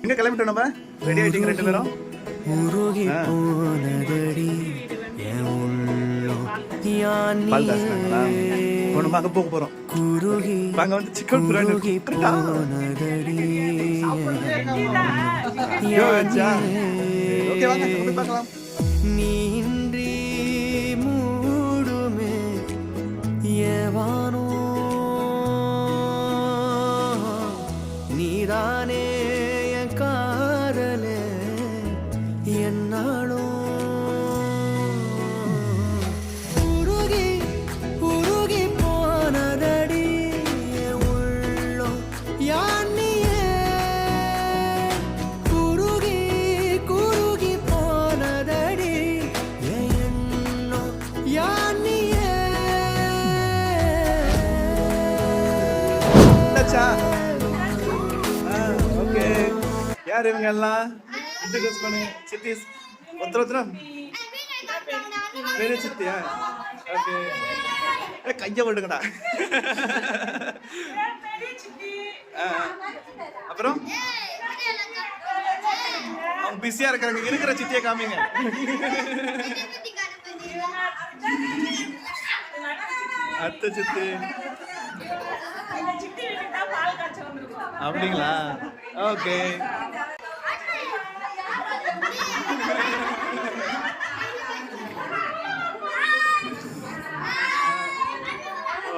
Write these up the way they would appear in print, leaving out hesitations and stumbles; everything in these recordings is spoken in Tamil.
எங்க கிளம்பிட்டோம் நம்ம? ரெடி ஆயிட்டீங்க ரெண்டு பேரும்? பால் காசுனாங்களா? ஒண்ணுமா அங்க போக போறோம். வாங்க வந்து சிக்கன் பிரியாணி ஓகே வாங்க போய் பார்க்கலாம். நீன்றி மூடுமே ஏவானோ நீதானே என் காதலே என்னாலும் ஓகே யார் இவங்க எல்லாம்? இன்ட்ரோ듀ஸ் பண்ணு சித்திஸ். ஒருத்தர் வேறு சித்தியா? ஓகே கையை விடுங்கடா. அப்புறம் அவங்க பிஸியா இருக்கிறாங்க. இருக்கிற சித்தியை காமிங்க. அத்தை சித்தி அப்படிங்களா? ஓகே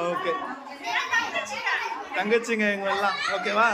ஓகே தங்கச்சிங்க இவங்க எல்லாம் ஓகேவா?